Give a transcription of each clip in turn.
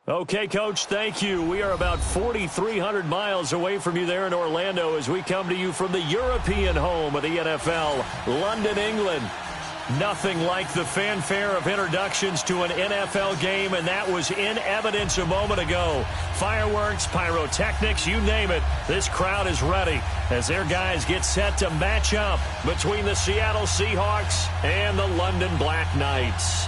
Okay, Coach, thank you. We are about 4,300 miles away from you there in Orlando as we come to you from the European home of the NFL, London, England. Nothing like the fanfare of introductions to an NFL game, and that was in evidence a moment ago. Fireworks, pyrotechnics, you name it. This crowd is ready as their guys get set to match up between the Seattle Seahawks and the London Black Knights.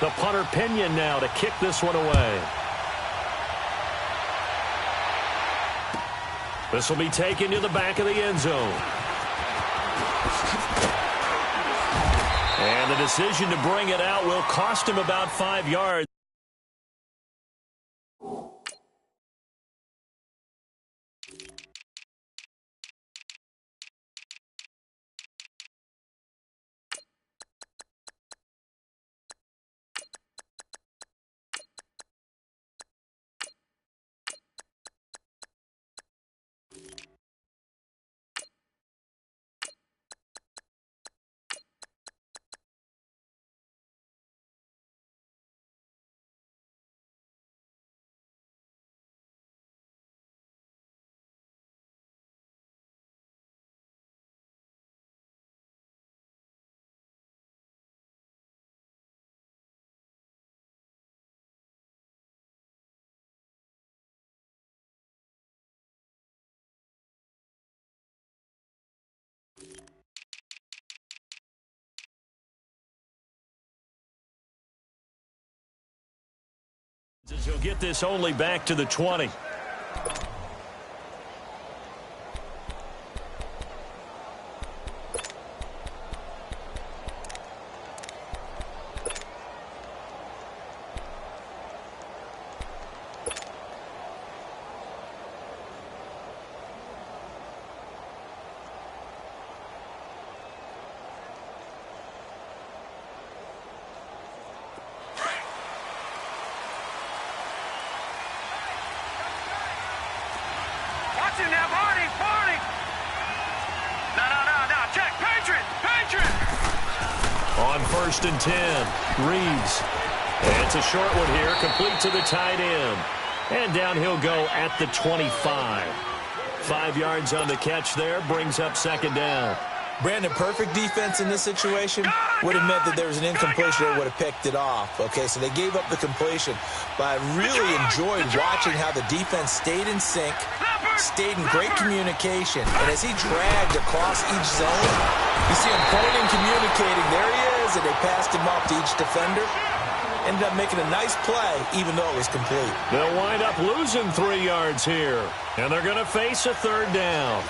The punter Pinion now to kick this one away. This will be taken to the back of the end zone. And the decision to bring it out will cost him about 5 yards. He'll get this only back to the 20. On 1st and 10, Reeves. And it's a short one here, complete to the tight end. And down he'll go at the 25. 5 yards on the catch there, brings up 2nd down. Brandon, perfect defense in this situation would have meant that there was an incompletion that would have picked it off. Okay, so they gave up the completion, but I really enjoyed watching how the defense stayed in sync, stayed in great communication, and as he dragged across each zone, you see him pointing, communicating, there he is, and they passed him off to each defender. Ended up making a nice play, even though it was complete. They'll wind up losing 3 yards here, and they're going to face a 3rd down.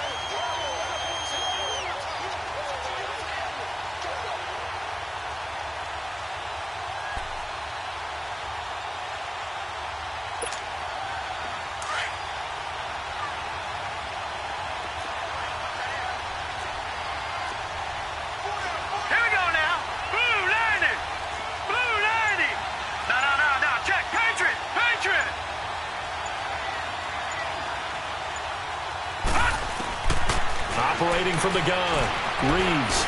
Operating from the gun, Reeves.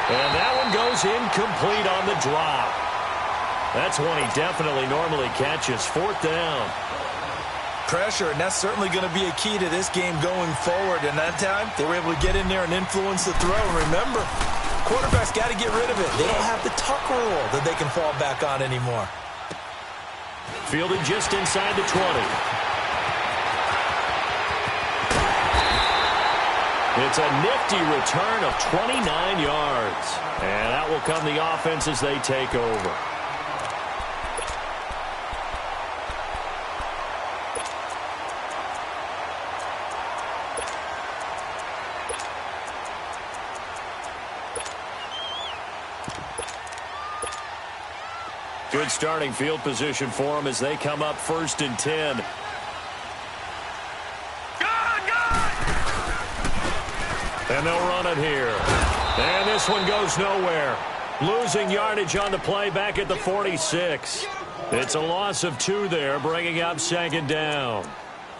And that one goes incomplete on the drop. That's one he definitely normally catches. 4th down. Pressure, and that's certainly going to be a key to this game going forward. And that time, they were able to get in there and influence the throw. And remember, quarterbacks got to get rid of it. They don't have the tuck rule that they can fall back on anymore. Fielded just inside the 20. It's a nifty return of 29 yards. And that will come the offense as they take over. Good starting field position for them as they come up 1st and 10. And they'll run it here. And this one goes nowhere. Losing yardage on the play back at the 46. It's a loss of 2 there, bringing up second down.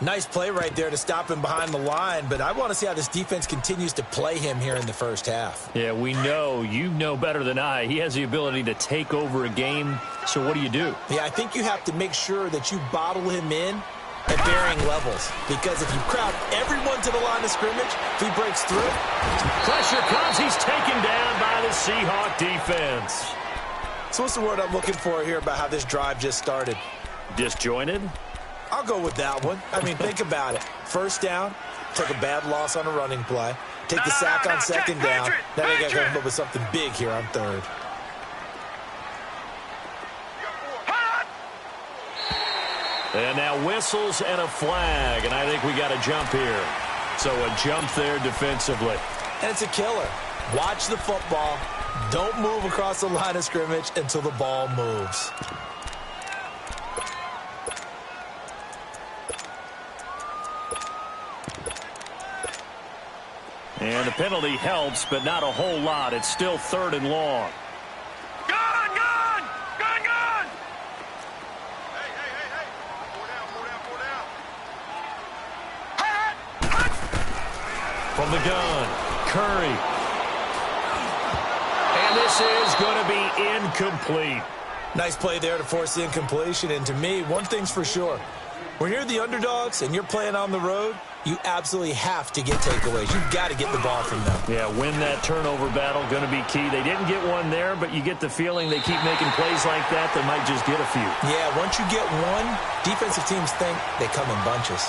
Nice play right there to stop him behind the line, but I want to see how this defense continues to play him here in the first half. Yeah, we know. You know better than I. He has the ability to take over a game, so what do you do? Yeah, I think you have to make sure that you bottle him in at varying levels, because if you crowd everyone to the line of scrimmage, if he breaks through. Pressure comes. He's taken down by the Seahawk defense. So what's the word I'm looking for here about how this drive just started? Disjointed? I'll go with that one. I mean, think about it. First down, took a bad loss on a running play. Take the sack on second down. Now they got to come up with something big here on third. And now whistles and a flag, and I think we got a jump here. So a jump there defensively. And it's a killer. Watch the football. Don't move across the line of scrimmage until the ball moves. And the penalty helps, but not a whole lot. It's still 3rd and long. From the gun, Curry. And this is going to be incomplete. Nice play there to force the incompletion. And to me, one thing's for sure. When you're the underdogs and you're playing on the road, you absolutely have to get takeaways. You've got to get the ball from them. Yeah, win that turnover battle, going to be key. They didn't get one there, but you get the feeling they keep making plays like that, they might just get a few. Yeah, once you get one, defensive teams think they come in bunches.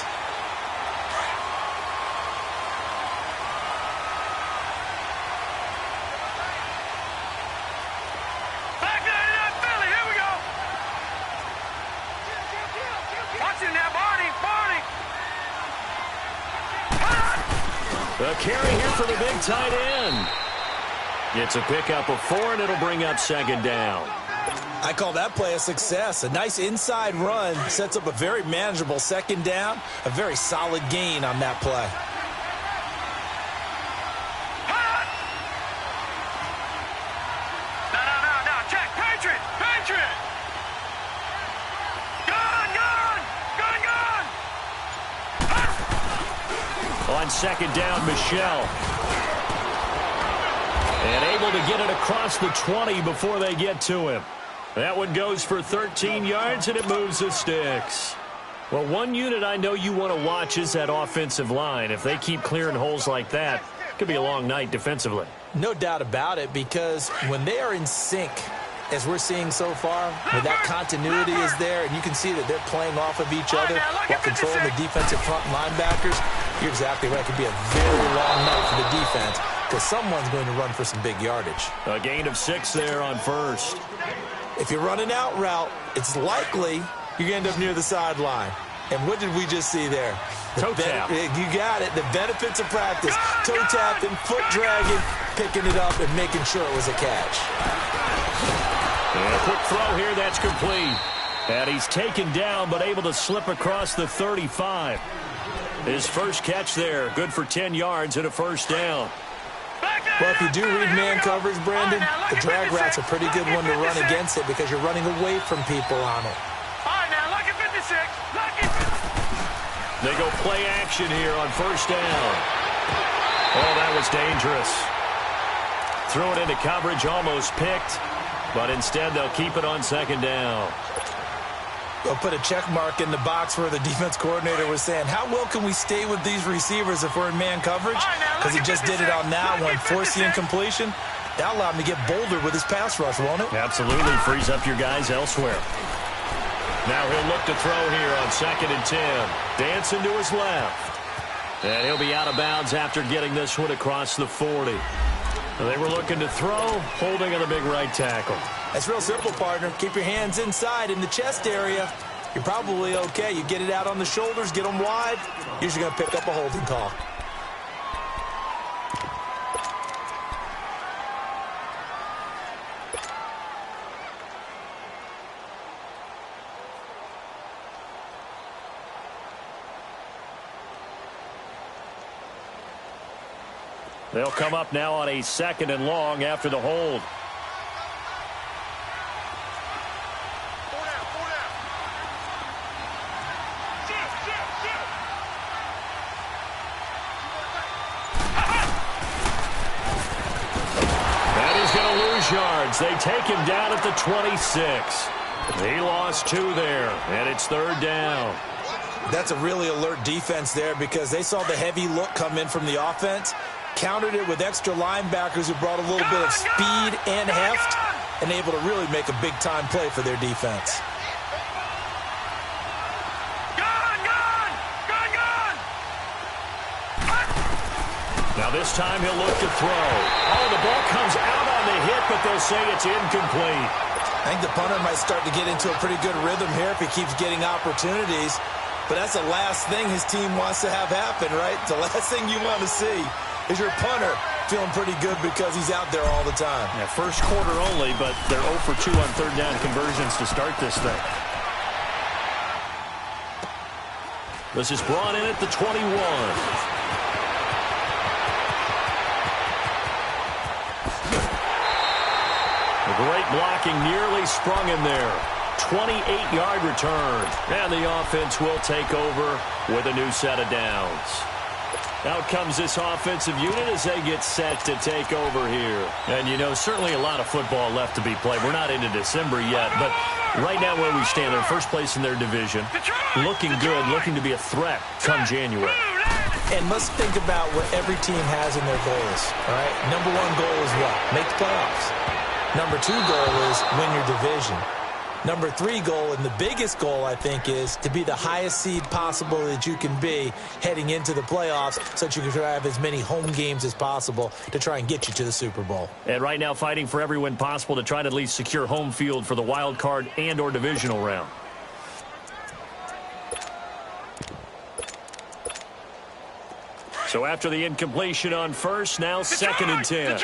The carry here for the big tight end. It's a pickup of 4, and it'll bring up second down. I call that play a success. A nice inside run sets up a very manageable second down. A very solid gain on that play. No, check. Patriot. On second down, Michel. And able to get it across the 20 before they get to him. That one goes for 13 yards, and it moves the sticks. Well, one unit I know you want to watch is that offensive line. If they keep clearing holes like that, it could be a long night defensively. No doubt about it, because when they are in sync, as we're seeing so far, when that continuity is there, and you can see that they're playing off of each other while controlling the defensive front linebackers, you're exactly right. It could be a very long night for the defense because someone's going to run for some big yardage. A gain of 6 there on first. If you're running out route, it's likely you're going to end up near the sideline. And what did we just see there? Toe tap. You got it. The benefits of practice. Toe tapping, foot dragging, picking it up, and making sure it was a catch. And a quick throw here, that's complete. And he's taken down, but able to slip across the 35. His first catch there, good for 10 yards and a first down. Well, if you do read man coverage, Brandon, the drag route's a pretty good one to run against it because you're running away from people on it. They go play action here on first down. Oh, that was dangerous. Threw it into coverage, almost picked, but instead they'll keep it on second down. They'll put a check mark in the box where the defense coordinator was saying, how well can we stay with these receivers if we're in man coverage? Because he just did it on that one, forced the incompletion. That'll allow him to get bolder with his pass rush, won't it? Absolutely, frees up your guys elsewhere. Now he'll look to throw here on 2nd and 10. Dancing to his left. And he'll be out of bounds after getting this one across the 40. They were looking to throw, holding on the big right tackle. That's real simple, partner. Keep your hands inside in the chest area. You're probably okay. You get it out on the shoulders, get them wide. Usually going to pick up a holding call. They'll come up now on a 2nd and long after the hold. And he's going to lose yards. They take him down at the 26. He lost 2 there, and it's 3rd down. That's a really alert defense there because they saw the heavy look come in from the offense, countered it with extra linebackers who brought a little bit of speed and heft, and able to really make a big-time play for their defense. Now this time he'll look to throw. Oh, the ball comes out on the hit, but they'll say it's incomplete. I think the punter might start to get into a pretty good rhythm here if he keeps getting opportunities. But that's the last thing his team wants to have happen, right? The last thing you want to see is your punter feeling pretty good because he's out there all the time. Yeah, first quarter only, but they're 0 for 2 on 3rd down conversions to start this thing. This is brought in at the 21. The great blocking nearly sprung him there. 28-yard return. And the offense will take over with a new set of downs. Out comes this offensive unit as they get set to take over here. And, you know, certainly a lot of football left to be played. We're not into December yet, but right now where we stand, they're first place in their division. Looking good, looking to be a threat come January. And let's think about what every team has in their goals, all right? Number 1 goal is what? Make the playoffs. Number 2 goal is win your division. Number 3 goal, and the biggest goal, I think, is to be the highest seed possible that you can be heading into the playoffs so that you can try to have as many home games as possible to try and get you to the Super Bowl. And right now fighting for every win possible to try to at least secure home field for the wild card and or divisional round. So after the incompletion on first, now 2nd and 10.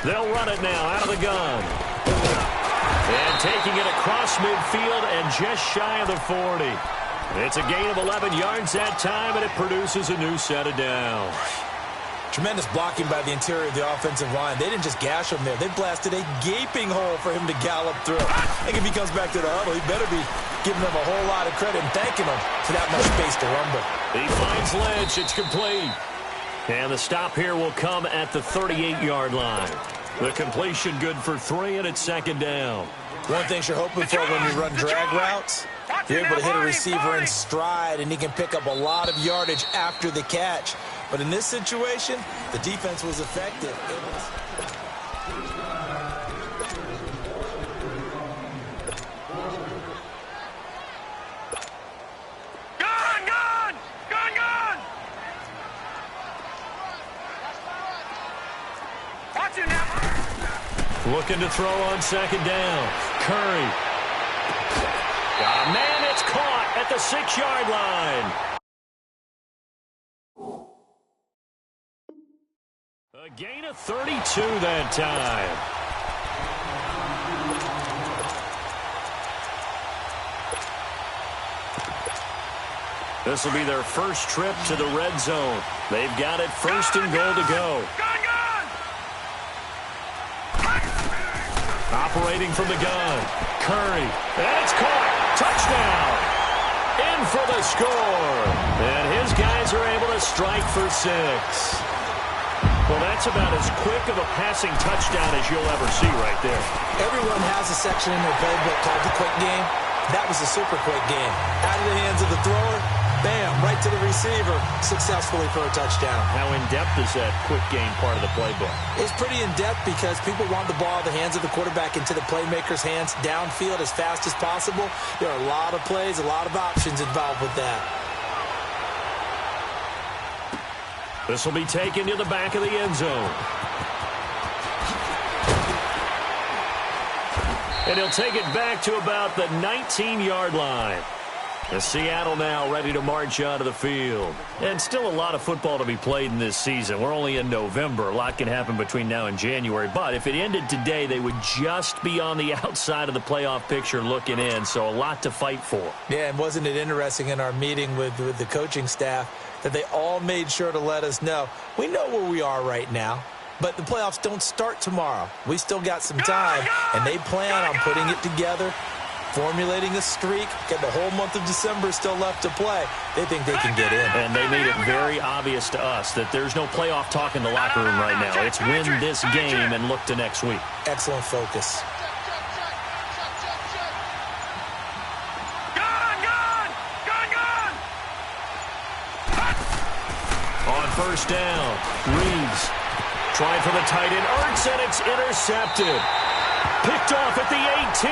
They'll run it now out of the gun. And taking it across midfield and just shy of the 40. It's a gain of 11 yards that time, and it produces a new set of downs. Tremendous blocking by the interior of the offensive line. They didn't just gash him there. They blasted a gaping hole for him to gallop through. I think if he comes back to the huddle, he better be giving them a whole lot of credit and thanking them for that much space to rumble. He finds Lynch. It's complete. And the stop here will come at the 38-yard line. The completion good for 3, and it's 2nd down. One thing you're hoping for when you run drag routes, you're able to hit a receiver in stride, and he can pick up a lot of yardage after the catch. But in this situation, the defense was effective. Looking to throw on 2nd down. Curry. Got a man, it's caught at the 6-yard line. A gain of 32 that time. This will be their first trip to the red zone. They've got it 1st and goal to go. Operating from the gun. Curry. And it's caught. Touchdown. In for the score. And his guys are able to strike for 6. Well, that's about as quick of a passing touchdown as you'll ever see right there. Everyone has a section in their playbook called the quick game. That was a super quick game. Out of the hands of the thrower, bam, right to the receiver, successfully for a touchdown. How in-depth is that quick game part of the playbook? It's pretty in-depth because people want the ball out of the hands of the quarterback into the playmaker's hands downfield as fast as possible. There are a lot of plays, a lot of options involved with that. This will be taken to the back of the end zone. And he'll take it back to about the 19-yard line. The Seattle now ready to march onto the field. And still a lot of football to be played in this season. We're only in November. A lot can happen between now and January. But if it ended today, they would just be on the outside of the playoff picture looking in. So a lot to fight for. Yeah, and wasn't it interesting in our meeting with the coaching staff that they all made sure to let us know, we know where we are right now, but the playoffs don't start tomorrow. We still got some time, and they plan on putting it together, formulating a streak, get the whole month of December still left to play. They think they can get in. And they made it very obvious to us that there's no playoff talk in the locker room right now. It's win this game and look to next week. Excellent focus. On first down, Reeves trying for the tight end, Ertz, and it's intercepted. Picked off at the 18,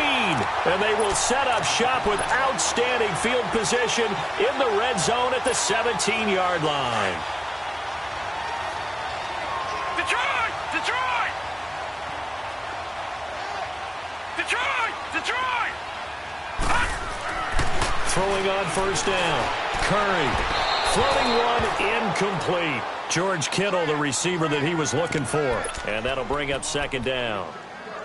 and they will set up shop with outstanding field position in the red zone at the 17-yard line. Detroit! Detroit! Detroit! Detroit! Throwing on first down, Curry. Floating one, incomplete. George Kittle, the receiver that he was looking for. And that'll bring up second down.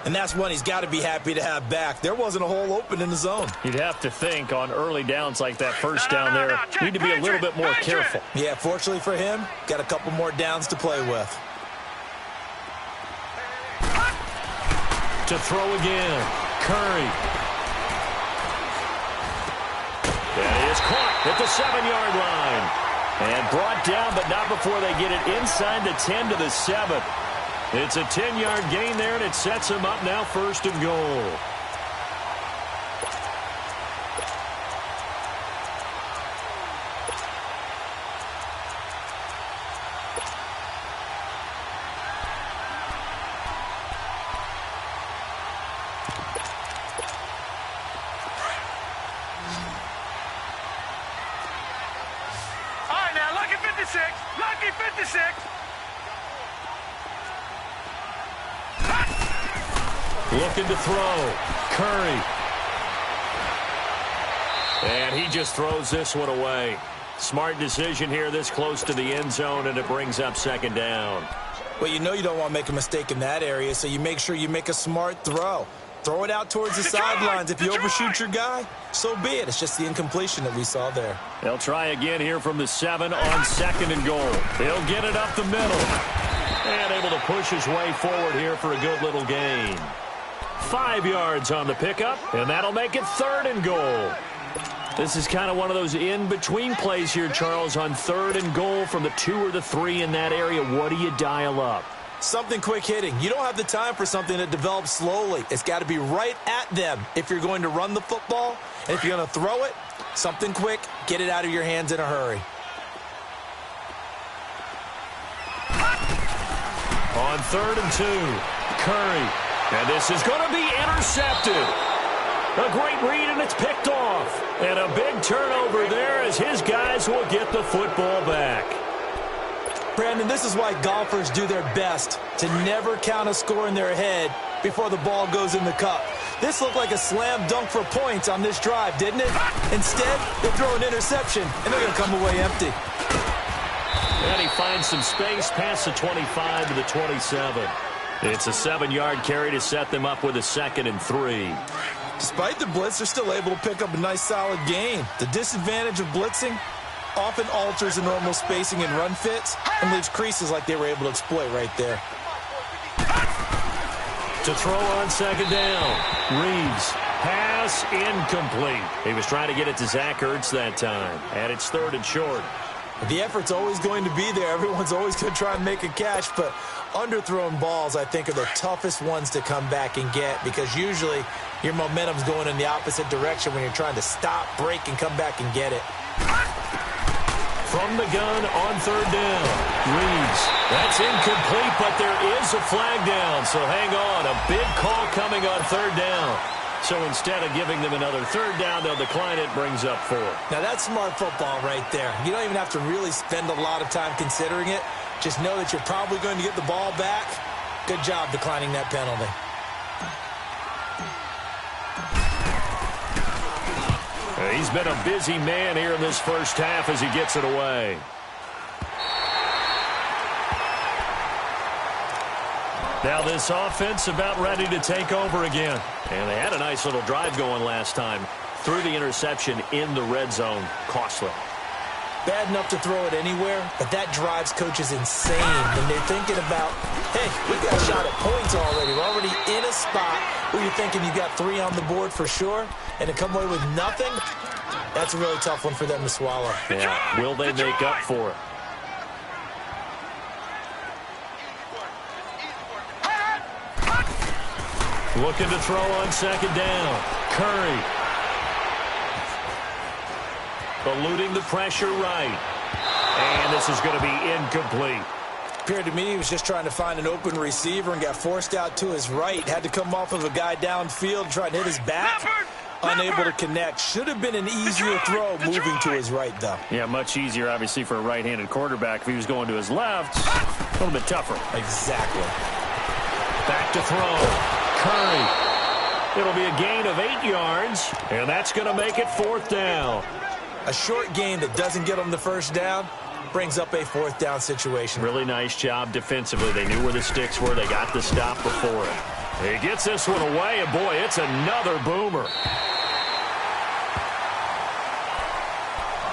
And that's one he's got to be happy to have back. There wasn't a hole open in the zone. You'd have to think on early downs like that first down there, need to be a little bit more careful. Yeah, fortunately for him, got a couple more downs to play with. To throw again, Curry. That is caught at the 7-yard line. And brought down, but not before they get it inside the 10 to the 7. It's a 10-yard gain there, and it sets them up now first and goal. Lucky 56. Looking to throw. Curry. And he just throws this one away. Smart decision here this close to the end zone, and it brings up second down. Well, you know you don't want to make a mistake in that area, so you make sure you make a smart throw. Throw it out towards the sidelines. If you overshoot your guy, so be it. It's just the incompletion that we saw there. They'll try again here from the 7 on second and goal. He'll get it up the middle. And able to push his way forward here for a good little gain. 5 yards on the pickup, and that'll make it third and goal. This is kind of one of those in-between plays here, Charles, on third and goal from the 2 or the 3 in that area. What do you dial up? Something quick hitting. You don't have the time for something that develops slowly. It's got to be right at them if you're going to run the football. And if you're going to throw it, something quick, get it out of your hands in a hurry. On third and 2, Curry. And this is going to be intercepted. A great read, and it's picked off. And a big turnover there as his guys will get the football back. Brandon, this is why golfers do their best to never count a score in their head before the ball goes in the cup. This looked like a slam dunk for points on this drive, didn't it? Instead, they throw an interception, and they're going to come away empty. And he finds some space past the 25 to the 27. It's a 7-yard carry to set them up with a 2nd and 3. Despite the blitz, they're still able to pick up a nice, solid gain. The disadvantage of blitzing often alters the normal spacing and run fits and leaves creases like they were able to exploit right there. To throw on second down, Reeves. Pass incomplete. He was trying to get it to Zach Ertz that time. And it's 3rd and short. The effort's always going to be there. Everyone's always going to try and make a catch, but underthrown balls, I think, are the toughest ones to come back and get because usually your momentum's going in the opposite direction when you're trying to stop, break, and come back and get it. From the gun on 3rd down, Reeves. That's incomplete, but there is a flag down, so hang on. A big call coming on 3rd down. So instead of giving them another 3rd down, they'll decline it, brings up 4. Now that's smart football right there. You don't even have to really spend a lot of time considering it. Just know that you're probably going to get the ball back. Good job declining that penalty. He's been a busy man here in this first half as he gets it away. Now this offense about ready to take over again. And they had a nice little drive going last time. Threw the interception in the red zone. Costly. Bad enough to throw it anywhere, but that drives coaches insane when they're thinking about, hey, we got a shot at points already. We're already in a spot where you're thinking you got 3 on the board for sure, and to come away with nothing, that's a really tough one for them to swallow. Yeah. Will they make up for it? Looking to throw on second down. Curry. Eluding the pressure right. And this is going to be incomplete. Appeared to me he was just trying to find an open receiver and got forced out to his right. Had to come off of a guy downfield, trying to hit his back. Unable to connect. Should have been an easier throw moving to his right, though. Yeah, much easier, obviously, for a right-handed quarterback. If he was going to his left, a little bit tougher. Exactly. Back to throw. Curry. It'll be a gain of 8 yards, and that's going to make it 4th down. A short gain that doesn't get them the first down brings up a 4th down situation. Really nice job defensively. They knew where the sticks were. They got the stop before it. He gets this one away, and boy, it's another boomer.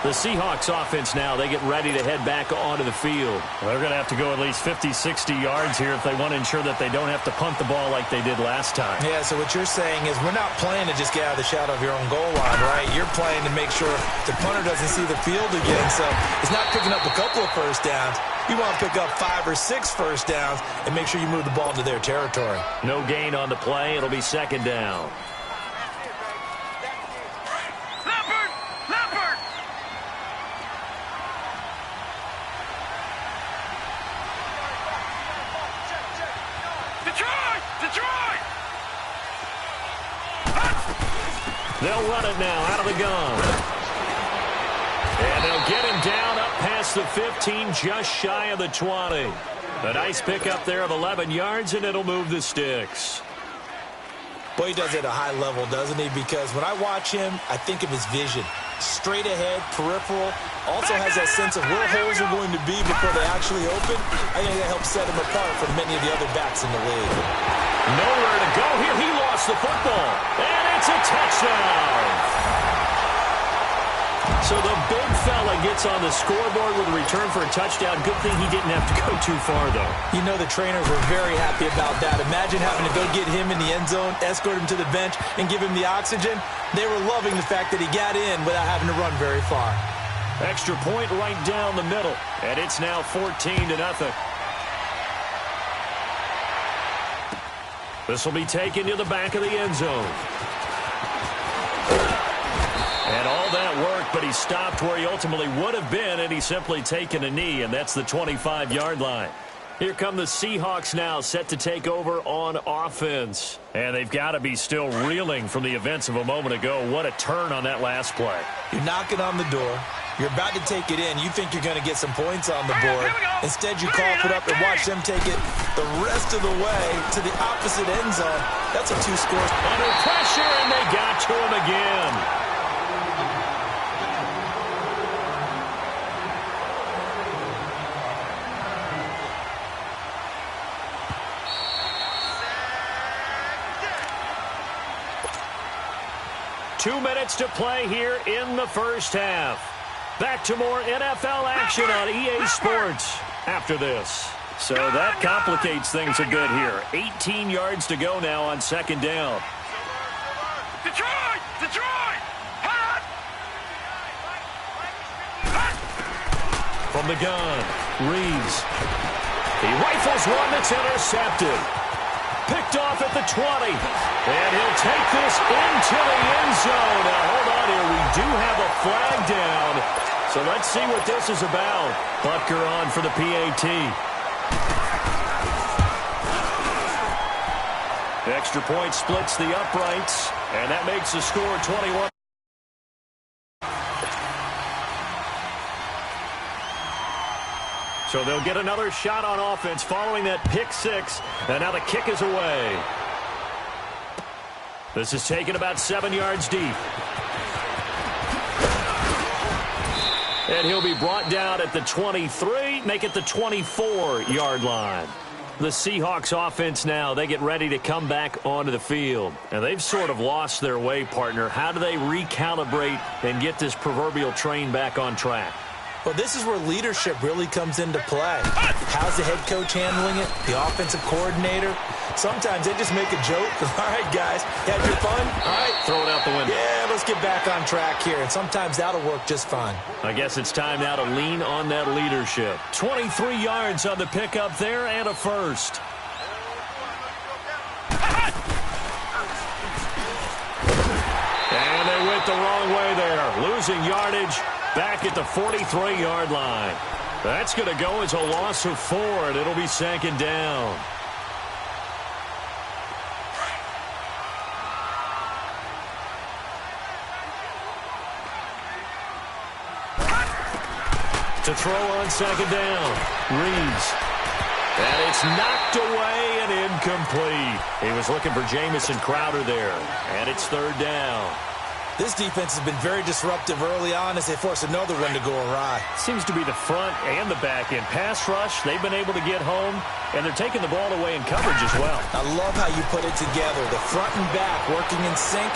The Seahawks offense now, they get ready to head back onto the field. Well, they're going to have to go at least 50, 60 yards here if they want to ensure that they don't have to punt the ball like they did last time. Yeah, so what you're saying is we're not playing to just get out of the shadow of your own goal line, right? You're playing to make sure the punter doesn't see the field again, so it's not picking up a couple of first downs. You want to pick up 5 or 6 first downs and make sure you move the ball into their territory. No gain on the play. It'll be 2nd down. They'll run it now out of the gun. And they'll get him down up past the 15, just shy of the 20. A nice pickup there of 11 yards, and it'll move the sticks. Boy, he does it at a high level, doesn't he? Because when I watch him, I think of his vision. Straight ahead, peripheral. Also has that sense of where holes are going to be before they actually open. I think that helps set him apart from many of the other backs in the league. Nowhere to go here. He lost the football. And it's a touchdown. So the big fella gets on the scoreboard with a return for a touchdown. Good thing he didn't have to go too far, though. You know the trainers were very happy about that. Imagine having to go get him in the end zone, escort him to the bench, and give him the oxygen. They were loving the fact that he got in without having to run very far. Extra point right down the middle. And it's now 14-0. This will be taken to the back of the end zone. And all that work, but he stopped where he ultimately would have been, and he's simply taken a knee, and that's the 25-yard line. Here come the Seahawks now, set to take over on offense. And they've got to be still reeling from the events of a moment ago. What a turn on that last play. You're knocking on the door. You're about to take it in. You think you're going to get some points on the board. Instead, you cough it up and watch them take it the rest of the way to the opposite end zone. That's a 2 scores. Under pressure, and they got to him again. Two minutes to play here in the first half. Back to more NFL action on EA Sports after this. So that complicates things a bit here. 18 yards to go now on 2nd down. Detroit! Detroit! From the gun, Reeves. He rifles one that's intercepted. Picked off at the 20. And he'll take this into the end zone. Now, hold on here. We do have a flag down. So let's see what this is about. Butker on for the PAT. Extra point splits the uprights. And that makes the score 21. So they'll get another shot on offense following that pick 6. And now the kick is away. This is taken about 7 yards deep. And he'll be brought down at the 23, make it the 24-yard line. The Seahawks offense now, they get ready to come back onto the field. And they've sort of lost their way, partner. How do they recalibrate and get this proverbial train back on track? Well, this is where leadership really comes into play. How's the head coach handling it? The offensive coordinator? Sometimes they just make a joke. All right, guys, had your fun? All right. Throw it out the window. Yeah, let's get back on track here. And sometimes that'll work just fine. I guess it's time now to lean on that leadership. 23 yards on the pickup there and a first. And they went the wrong way there. Losing yardage back at the 43-yard line. That's going to go as a loss of 4, and it'll be second down. To throw on second down, Reeves. And it's knocked away and incomplete. He was looking for Jamison Crowder there, and it's third down. This defense has been very disruptive early on as they force another run to go awry. Seems to be the front and the back end. Pass rush, they've been able to get home, and they're taking the ball away in coverage as well. I love how you put it together. The front and back working in sync,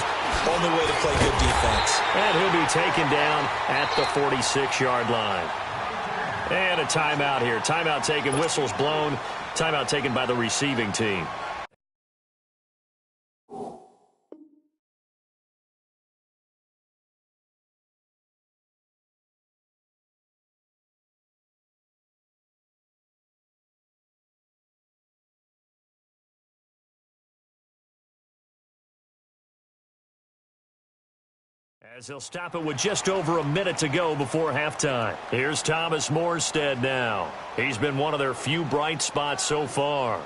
only way to play good defense. And he'll be taken down at the 46-yard line. And a timeout here. Timeout taken, whistles blown. Timeout taken by the receiving team. As they'll stop it with just over a minute to go before halftime. Here's Thomas Morstead now. He's been one of their few bright spots so far.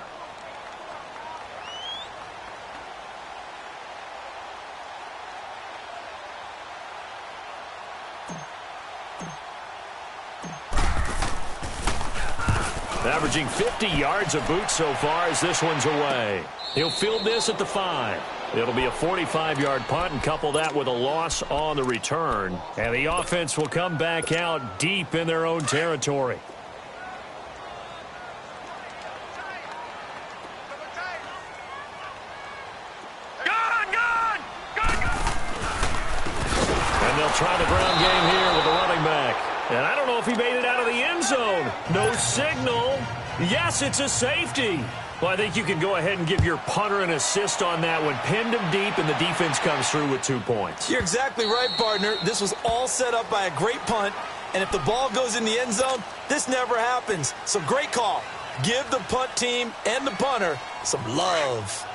Averaging 50 yards a boot so far as this one's away. He'll field this at the 5. It'll be a 45-yard punt, and couple that with a loss on the return. And the offense will come back out deep in their own territory. And they'll try the ground game here with the running back. And I don't know if he made it out of the end zone. No signal. Yes, it's a safety. Well, I think you can go ahead and give your punter an assist on that one. Pinned him deep, and the defense comes through with 2 points. You're exactly right, partner. This was all set up by a great punt, and if the ball goes in the end zone, this never happens. So great call. Give the punt team and the punter some love.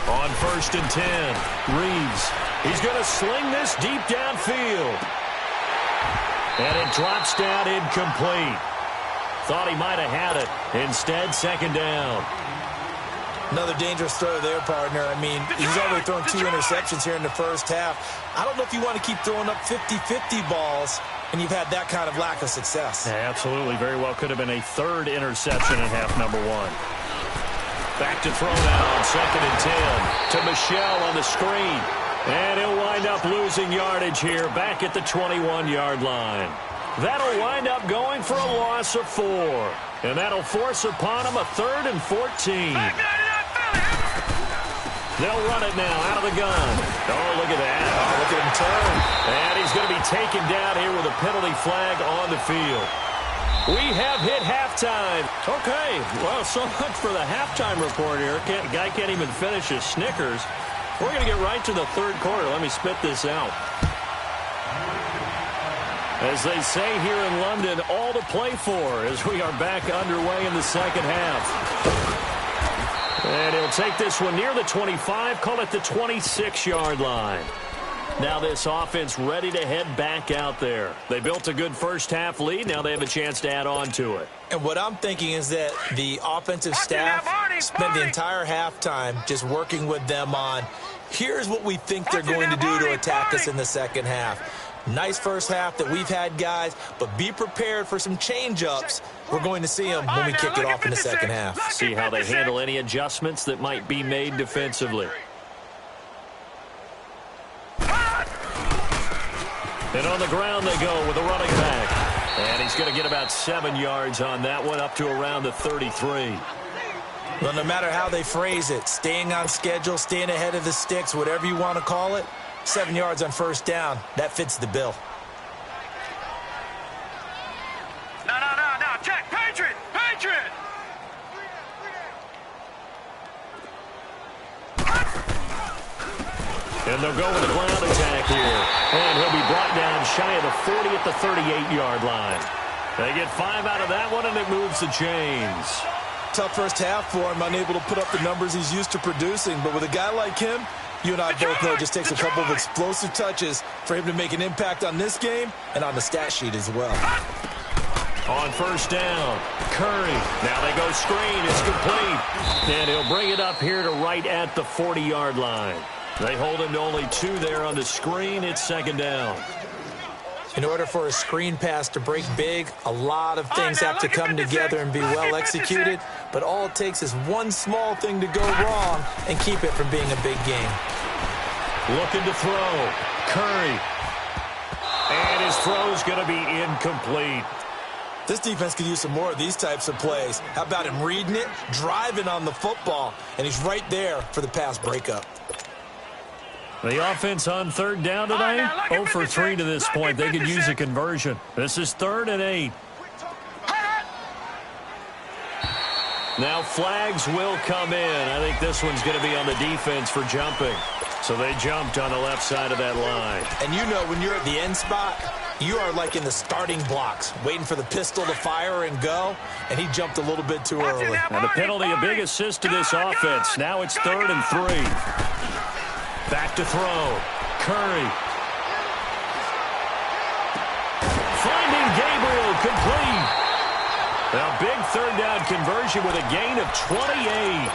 On 1st and 10, Reeves. He's going to sling this deep downfield. And it drops down incomplete. Thought he might have had it. Instead, second down. Another dangerous throw there, partner. I mean, he's already thrown 2 interceptions here in the first half. I don't know if you want to keep throwing up 50-50 balls, and you've had that kind of lack of success. Yeah, absolutely. Very well could have been a 3rd interception in half number 1. Back to throw now on 2nd and 10 to Michel on the screen. And he'll wind up losing yardage here back at the 21-yard line. That'll wind up going for a loss of 4. And that'll force upon him a 3rd and 14. They'll run it now out of the gun. Oh, look at that. Oh, look at him turn. And he's going to be taken down here with a penalty flag on the field. We have hit halftime. Okay, well, so much for the halftime report here. Guy can't even finish his Snickers. We're going to get right to the 3rd quarter. Let me spit this out. As they say here in London, all to play for as we are back underway in the second half. And he'll take this one near the 25, call it the 26-yard line. Now this offense ready to head back out there. They built a good first half lead. Now they have a chance to add on to it. And what I'm thinking is that the offensive staff spent the entire halftime just working with them on, here's what we think they're going to do to attack us in the second half. Nice first half that we've had, guys, but be prepared for some change-ups. We're going to see them when we kick it off in the second half. See how they handle any adjustments that might be made defensively. And on the ground they go with a running back. And he's going to get about 7 yards on that one, up to around the 33. Well, no matter how they phrase it, staying on schedule, staying ahead of the sticks, whatever you want to call it, 7 yards on first down, that fits the bill. No, check, Patriot! And they'll go with a ground attack here. And he'll be brought down shy of the 40 at the 38-yard line. They get 5 out of that one, and it moves the chains. Tough first half for him, unable to put up the numbers he's used to producing. But with a guy like him, you and I both know it just takes a couple of explosive touches for him to make an impact on this game and on the stat sheet as well. On first down, Curry. Now they go screen. It's complete. And he'll bring it up here to right at the 40-yard line. They hold him to only 2 there on the screen. It's second down. In order for a screen pass to break big, a lot of things have to come together and be well executed. But all it takes is one small thing to go wrong and keep it from being a big game. Looking to throw. Curry. And his throw's going to be incomplete. This defense could use some more of these types of plays. How about him reading it, driving on the football, and he's right there for the pass breakup. The offense on third down tonight, 0 for 3 to this point. They could use a conversion. This is 3rd and 8. Now flags will come in. I think this one's going to be on the defense for jumping. So they jumped on the left side of that line. And you know when you're at the end spot, you are like in the starting blocks, waiting for the pistol to fire and go, and he jumped a little bit too early. And the penalty, a big assist to this offense. Now it's 3rd and 3. Back to throw. Curry. Finding Gabriel, complete. Now big third down conversion with a gain of 28.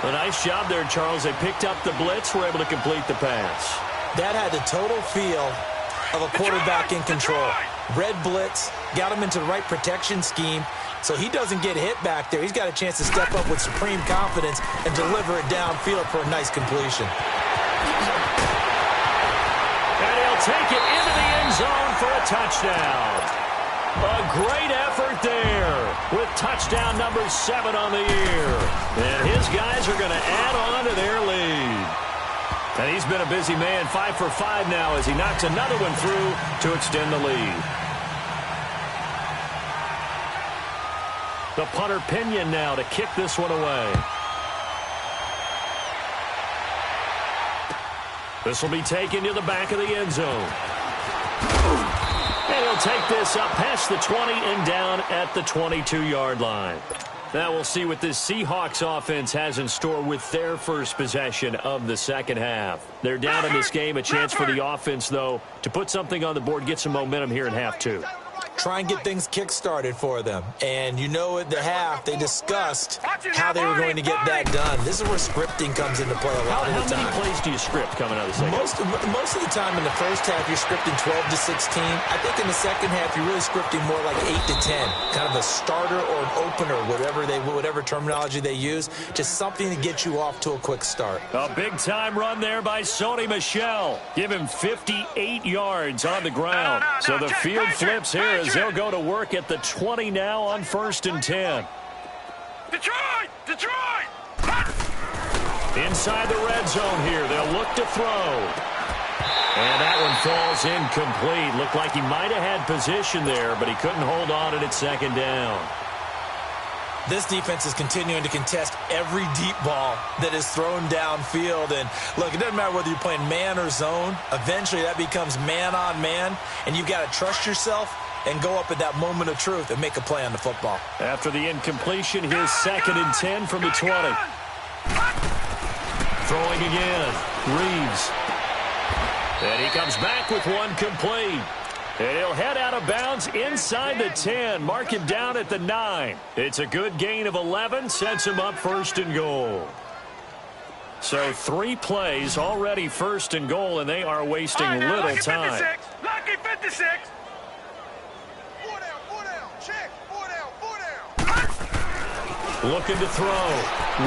A nice job there, Charles. They picked up the blitz, were able to complete the pass. That had the total feel of a quarterback in control. Red blitz, got him into the right protection scheme, so he doesn't get hit back there. He's got a chance to step up with supreme confidence and deliver it downfield for a nice completion. And he'll take it into the end zone for a touchdown. A great effort there with touchdown number 7 on the year. And his guys are going to add on to their lead. And he's been a busy man, 5 for 5 now as he knocks another one through to extend the lead. The punter Pinion now to kick this one away. This will be taken to the back of the end zone. And he'll take this up past the 20 and down at the 22-yard line. Now we'll see what this Seahawks offense has in store with their first possession of the second half. They're down in this game. A chance for the offense, though, to put something on the board, get some momentum here in half 2. Try and get things kick-started for them. And you know at the half, they discussed how they were going to get that done. This is where scripting comes into play a lot of the time. How many plays do you script coming out of the second half? Most of the time in the first half, you're scripting 12 to 16. I think in the second half, you're really scripting more like 8 to 10. Kind of a starter or an opener, whatever terminology they use. Just something to get you off to a quick start. A big-time run there by Sony Michel. Give him 58 yards on the ground. So the field flips here as they'll go to work at the 20 now on 1st and 10. Detroit! Inside the red zone here. They'll look to throw. And that one falls incomplete. Looked like he might have had position there, but he couldn't hold on at 2nd down. This defense is continuing to contest every deep ball that is thrown downfield. And, look, it doesn't matter whether you're playing man or zone. Eventually that becomes man-on-man, and you've got to trust yourself and go up at that moment of truth and make a play on the football. After the incompletion, here's 2nd and 10 from the 20. Throwing again. Reeves. And he comes back with one complete. And he'll head out of bounds inside the 10. Mark him down at the 9. It's a good gain of 11. Sets him up 1st and goal. So 3 plays, already 1st and goal, and they are wasting little time. Lucky 56. 4 down, check, 4 down. Looking to throw.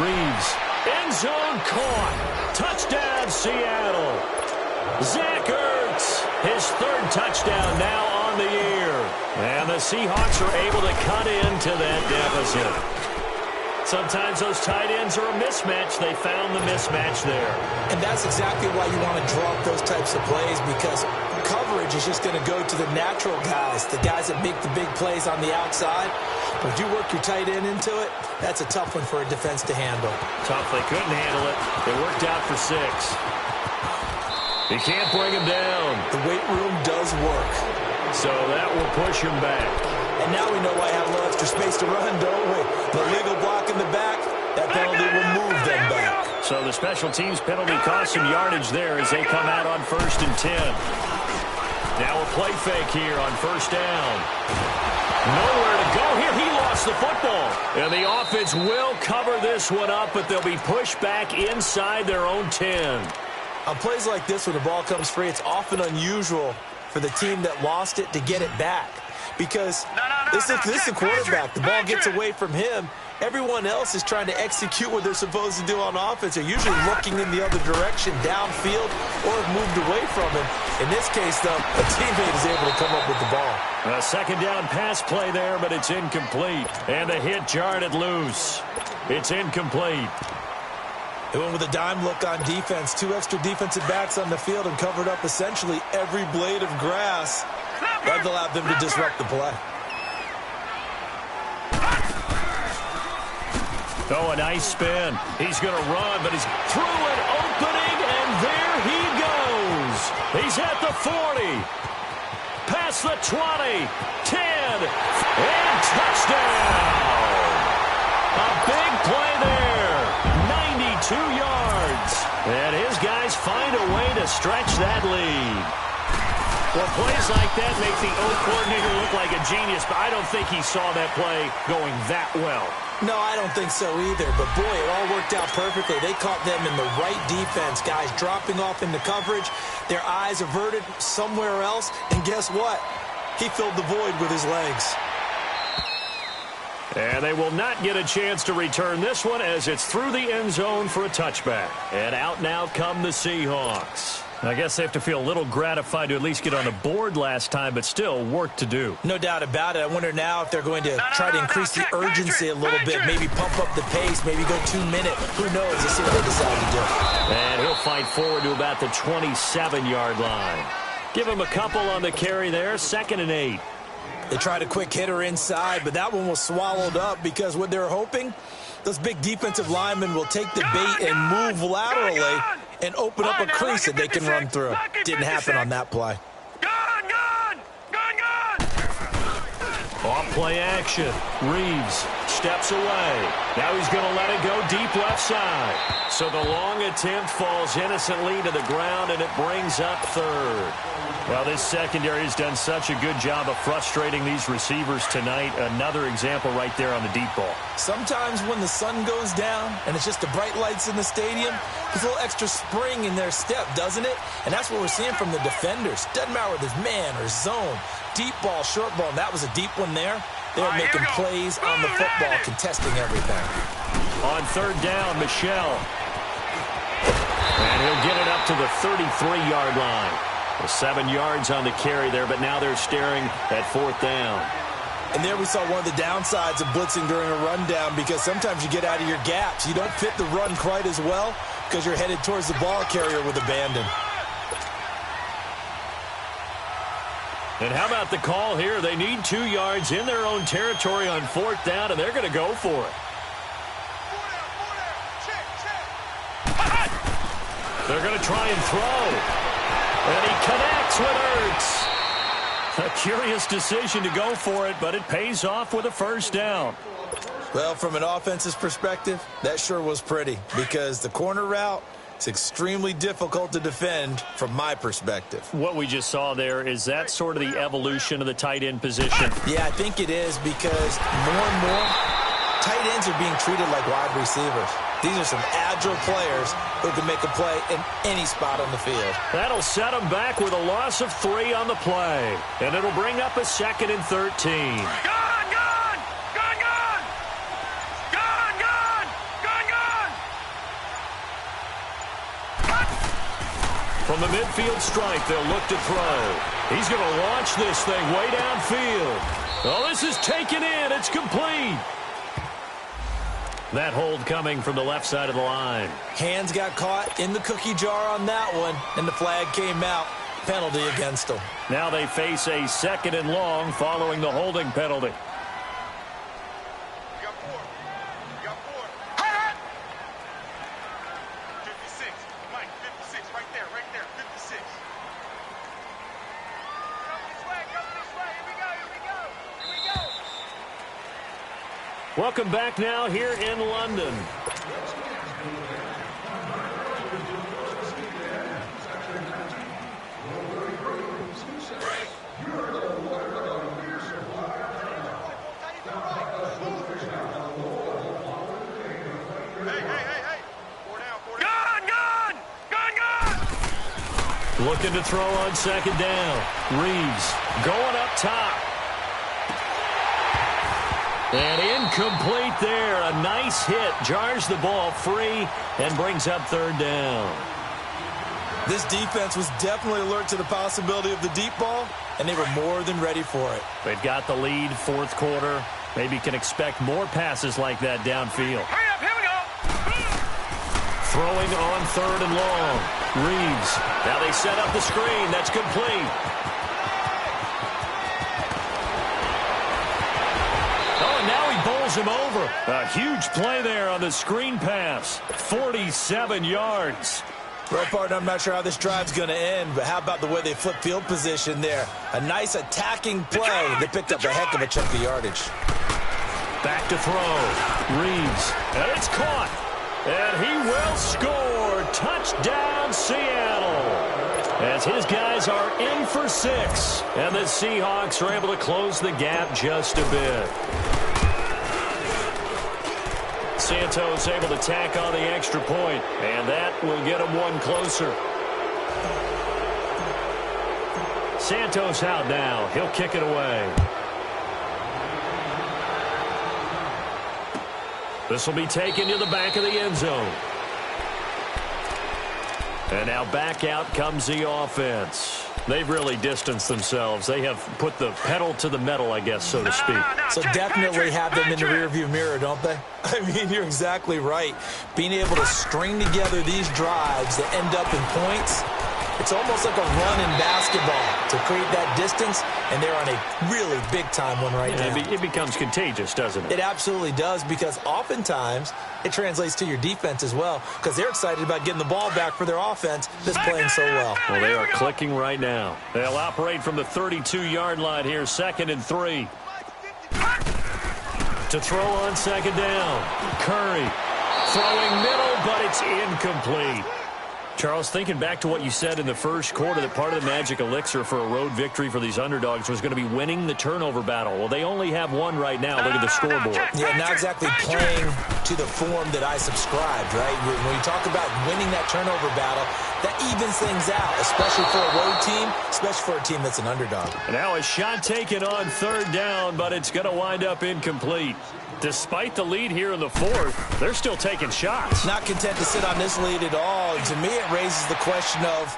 Reeves. End zone caught. Touchdown, Seattle. Zach Ertz, his 3rd touchdown now on the year. And the Seahawks are able to cut into that deficit. Sometimes those tight ends are a mismatch. They found the mismatch there. And that's exactly why you want to drop those types of plays, because coverage is just going to go to the natural guys, the guys that make the big plays on the outside. But if you work your tight end into it, that's a tough one for a defense to handle. Tough. They couldn't handle it. It worked out for 6. He can't bring him down. The weight room does work. So that will push him back. And now we know why I have a little extra space to run, don't we? The legal block in the back, that penalty will move them back. So the special teams penalty cost some yardage there as they come out on 1st and 10. Now a play fake here on 1st down. Nowhere to go here. He lost the football. And the offense will cover this one up, but they'll be pushed back inside their own 10. On plays like this, when the ball comes free, it's often unusual for the team that lost it to get it back. Because this is the quarterback. The ball gets away from him. Everyone else is trying to execute what they're supposed to do on offense. They're usually looking in the other direction, downfield, or have moved away from him. In this case, though, a teammate is able to come up with the ball. A 2nd down pass play there, but it's incomplete. And the hit jarred it loose. It's incomplete. They went with a dime look on defense. 2 extra defensive backs on the field and covered up essentially every blade of grass. That allowed them to disrupt the play. Oh, a nice spin. He's going to run, but he's through an opening, and there he goes. He's at the 40. Past the 20. 10. And touchdown. A big play there. 92 yards. And his guys find a way to stretch that lead. Well, plays like that make the O coordinator look like a genius, but I don't think he saw that play going that well. No, I don't think so either. But, boy, it all worked out perfectly. They caught them in the right defense. Guys dropping off into coverage, their eyes averted somewhere else. And guess what? He filled the void with his legs. And they will not get a chance to return this one as it's through the end zone for a touchback. And out now come the Seahawks. I guess they have to feel a little gratified to at least get on the board last time, but still work to do. No doubt about it. I wonder now if they're going to try to increase the urgency a little bit, maybe pump up the pace, maybe go 2-minute. Who knows? Let's see what they decide to do. And he'll fight forward to about the 27-yard line. Give him a couple on the carry there, 2nd and 8. They tried a quick hitter inside, but that one was swallowed up because what they're hoping, those big defensive linemen will take the bait and move laterally and open up a crease that they can run through. Didn't happen on that play. Off play action. Reeves steps away. Now he's going to let it go deep left side. So the long attempt falls innocently to the ground, and it brings up 3rd. Well, this secondary has done such a good job of frustrating these receivers tonight. Another example right there on the deep ball. Sometimes when the sun goes down and it's just the bright lights in the stadium, there's a little extra spring in their step, doesn't it? And that's what we're seeing from the defenders. Doesn't matter whether it's man or zone, deep ball, short ball, and that was a deep one there. They're making plays on the football, contesting everything. On 3rd down, Michel. And he'll get it up to the 33-yard line. 7 yards on the carry there, but now they're staring at 4th down. And there we saw one of the downsides of blitzing during a rundown, because sometimes you get out of your gaps. You don't fit the run quite as well because you're headed towards the ball carrier with abandon. And how about the call here? They need 2 yards in their own territory on 4th down, and they're going to go for it. They're going to try and throw. And he connects with Ertz. A curious decision to go for it, but it pays off with a 1st down. Well, from an offense's perspective, that sure was pretty, because the corner route is extremely difficult to defend from my perspective. What we just saw there, is that sort of the evolution of the tight end position? Yeah, I think it is, because more and more tight ends ends are being treated like wide receivers. These are some agile players who can make a play in any spot on the field. That'll set them back with a loss of 3 on the play. And it'll bring up a 2nd and 13. Gone! Gone! Gone! Gone! Gone! Gone! Gone! Gone! From the midfield stripe, they'll look to throw. He's going to launch this thing way downfield. Oh, this is taken in. It's complete. That hold coming from the left side of the line. Hands got caught in the cookie jar on that one, and the flag came out. Penalty against them. Now they face a 2nd and long following the holding penalty. You got 4. You got 4. 56. Mike, 56. Right there. Right there. 56. Come this way. Come this way. Here we go. Here we go. Here we go. Welcome back now here in London. Looking to throw on 2nd down. Reeves going up top. And incomplete there. A nice hit. Jars the ball free and brings up 3rd down. This defense was definitely alert to the possibility of the deep ball, and they were more than ready for it. They've got the lead, 4th quarter. Maybe can expect more passes like that downfield. Hurry up, here we go. Throwing on 3rd and long. Reeves. Now they set up the screen. That's complete. Oh, and now he bowls him over. A huge play there on the screen pass. 47 yards. Well, partner, I'm not sure how this drive's going to end, but how about the way they flip field position there? A nice attacking play. They picked up a heck of a chunk of yardage. Back to throw. Reeves. And it's caught. And he will score. Touchdown, Seattle. As his guys are in for 6. And the Seahawks are able to close the gap just a bit. Santos able to tack on the extra point, and that will get him one closer. Santos out now. He'll kick it away. This will be taken to the back of the end zone. And now back out comes the offense. They've really distanced themselves. They have put the pedal to the metal, I guess, so to speak. So definitely have them in the rearview mirror, don't they? I mean, you're exactly right. Being able to string together these drives that end up in points, it's almost like a run in basketball to create that distance, and they're on a really big-time one right now. It becomes contagious, doesn't it? It absolutely does, because oftentimes it translates to your defense as well, because they're excited about getting the ball back for their offense that's playing so well. Well, they are clicking right now. They'll operate from the 32-yard line here, 2nd and 3. To throw on 2nd down. Curry throwing middle, but it's incomplete. Charles, thinking back to what you said in the first quarter, that part of the magic elixir for a road victory for these underdogs was going to be winning the turnover battle. Well, they only have one right now. Look at the scoreboard. Yeah, not exactly playing to the form that I subscribed, right? When you talk about winning that turnover battle, that evens things out, especially for a road team, especially for a team that's an underdog. And now a shot taken on 3rd down, but it's going to wind up incomplete. Despite the lead here in the 4th, they're still taking shots. Not content to sit on this lead at all. To me, it raises the question of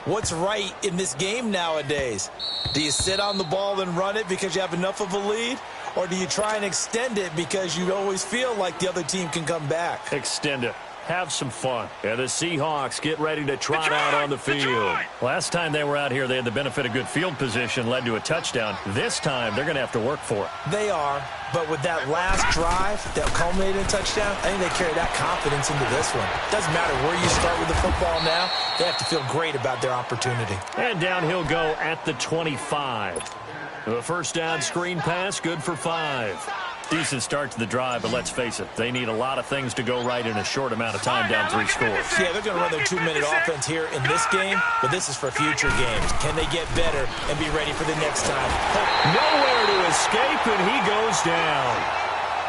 what's right in this game nowadays. Do you sit on the ball and run it because you have enough of a lead? Or do you try and extend it because you always feel like the other team can come back? Extend it. Have some fun. And the Seahawks get ready to trot out on the field. Last time they were out here, they had the benefit of good field position, led to a touchdown. This time, they're going to have to work for it. They are, but with that last drive that culminated in a touchdown, I think they carry that confidence into this one. Doesn't matter where you start with the football now, they have to feel great about their opportunity. And down he'll go at the 25. The first down screen pass, good for 5. Decent start to the drive, but let's face it, they need a lot of things to go right in a short amount of time, down 3 scores. Yeah, they're going to run their 2-minute offense here in this game, but this is for future games. Can they get better and be ready for the next time? Nowhere to escape, and he goes down.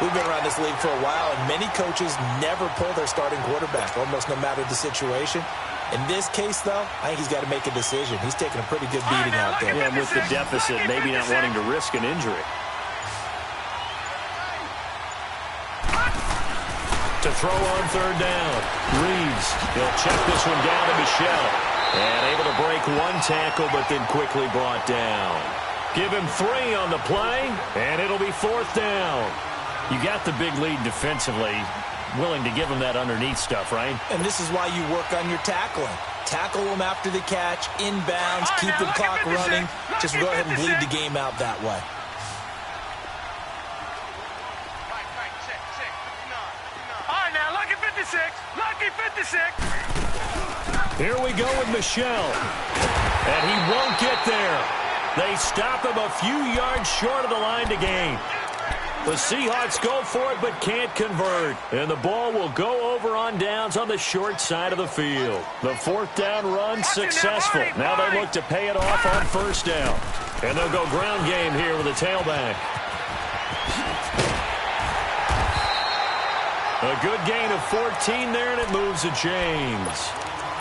We've been around this league for a while, and many coaches never pull their starting quarterback, almost no matter the situation. In this case, though, I think he's got to make a decision. He's taking a pretty good beating out there. Yeah, with the deficit, maybe not wanting to risk an injury. To throw on third down. Reeves, he'll check this one down to Michel. And able to break one tackle, but then quickly brought down. Give him 3 on the play, and it'll be 4th down. You got the big lead defensively. Willing to give him that underneath stuff, right? And this is why you work on your tackling. Tackle them after the catch, inbounds, keep the clock running. Just go ahead and bleed the game out that way. All right, now, lucky 56. Lucky 56. Here we go with Michel. And he won't get there. They stop him a few yards short of the line to gain. The Seahawks go for it but can't convert. And the ball will go over on downs on the short side of the field. The 4th down run successful. Now they look to pay it off on 1st down. And they'll go ground game here with a tailback. A good gain of 14 there, and it moves the chains.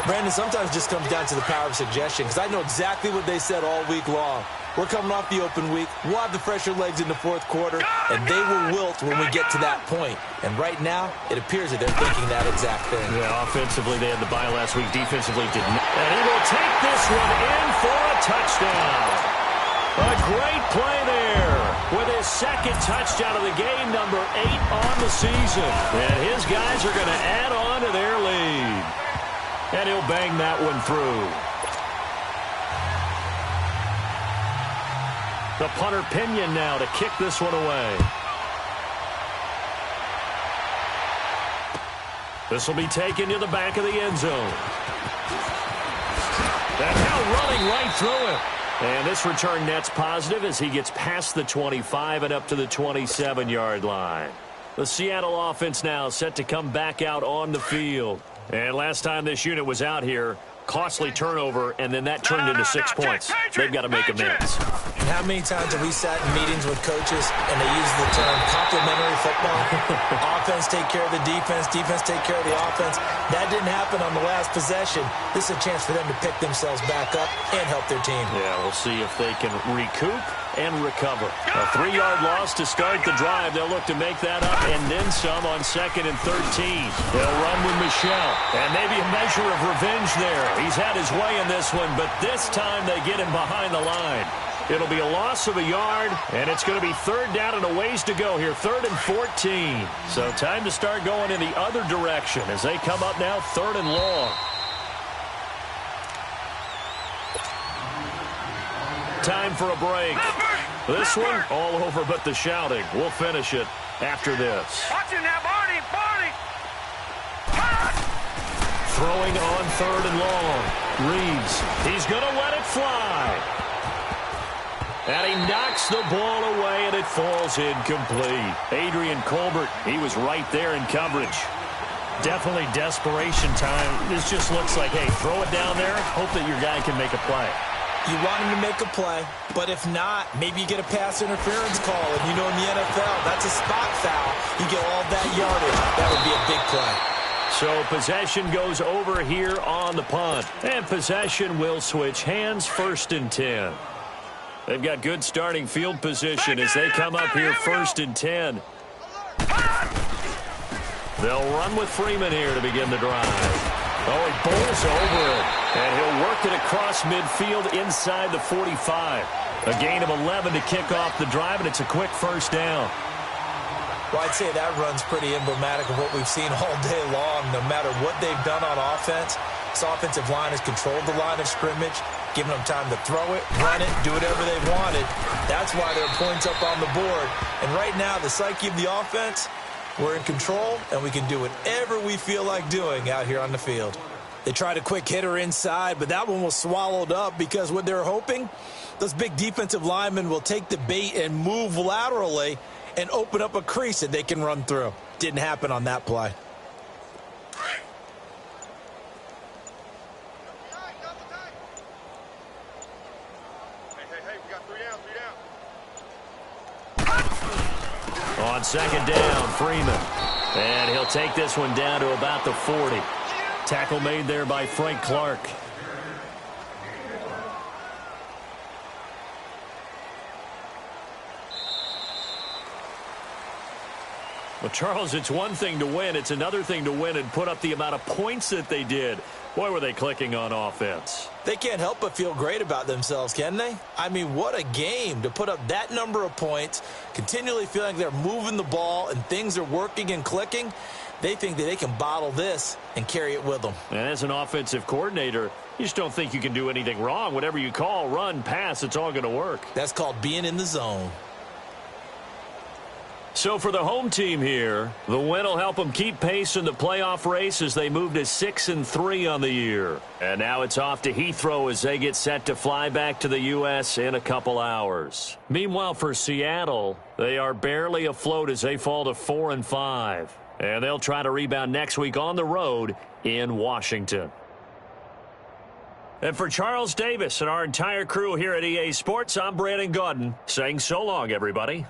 Brandon, sometimes it just comes down to the power of suggestion, because I know exactly what they said all week long. We're coming off the open week. We'll have the fresher legs in the 4th quarter, and they will wilt when we get to that point. And right now, it appears that they're thinking that exact thing. Yeah, offensively, they had the bye last week. Defensively, didn't. And he will take this one in for a touchdown. A great play there with his 2nd touchdown of the game, number 8 on the season. And his guys are going to add on to their lead. And he'll bang that one through. The punter Pinion now to kick this one away. This will be taken to the back of the end zone. And now running right through him. And this return net's positive as he gets past the 25 and up to the 27-yard line. The Seattle offense now set to come back out on the field. And last time this unit was out here, costly turnover, and then that turned into 6 points. They've got to make amends. And how many times have we sat in meetings with coaches and they use the term complementary football? Offense take care of the defense, defense take care of the offense. That didn't happen on the last possession. This is a chance for them to pick themselves back up and help their team. Yeah, we'll see if they can recoup and recover. A 3-yard loss to start the drive. They'll look to make that up and then some on 2nd and 13. They'll run with Michel. And maybe a measure of revenge there. He's had his way in this one, but this time they get him behind the line. It'll be a loss of a yard, and it's going to be 3rd down and a ways to go here. 3rd and 14. So time to start going in the other direction as they come up now 3rd and long. Time for a break. This one all over but the shouting. We'll finish it after this. Watch it now, Barney. Barney. Throwing on 3rd and long. Reeves. He's going to let it fly. And he knocks the ball away, and it falls incomplete. Adrian Colbert, he was right there in coverage. Definitely desperation time. This just looks like, hey, throw it down there, hope that your guy can make a play. You want him to make a play, but if not, maybe you get a pass interference call. And you know in the NFL, that's a spot foul. You get all that yardage. That would be a big play. So possession goes over here on the punt. And possession will switch hands, 1st and 10. They've got good starting field position as they come up here 1st and 10. They'll run with Freeman here to begin the drive. Oh, he bowls over it. And he'll work it across midfield inside the 45. A gain of 11 to kick off the drive, and it's a quick 1st down. Well, I'd say that run's pretty emblematic of what we've seen all day long. No matter what they've done on offense, this offensive line has controlled the line of scrimmage, giving them time to throw it, run it, do whatever they wanted. That's why there are points up on the board. And right now, the psyche of the offense, we're in control, and we can do whatever we feel like doing out here on the field. They tried a quick hitter inside, but that one was swallowed up because what they're hoping, those big defensive linemen will take the bait and move laterally and open up a crease that they can run through. Didn't happen on that play. Hey, we got 3 down, 3 down. On On second down, Freeman. And he'll take this one down to about the 40. Tackle made there by Frank Clark. Well, Charles, it's one thing to win. It's another thing to win and put up the amount of points that they did. Boy, were they clicking on offense. They can't help but feel great about themselves, can they? I mean, what a game to put up that number of points, continually feeling they're moving the ball and things are working and clicking. They think that they can bottle this and carry it with them. And as an offensive coordinator, you just don't think you can do anything wrong. Whatever you call, run, pass, it's all going to work. That's called being in the zone. So for the home team here, the win will help them keep pace in the playoff race as they move to 6-3 on the year. And now it's off to Heathrow as they get set to fly back to the U.S. in a couple hours. Meanwhile, for Seattle, they are barely afloat as they fall to 4-5. And they'll try to rebound next week on the road in Washington. And for Charles Davis and our entire crew here at EA Sports, I'm Brandon Gaudin saying so long, everybody.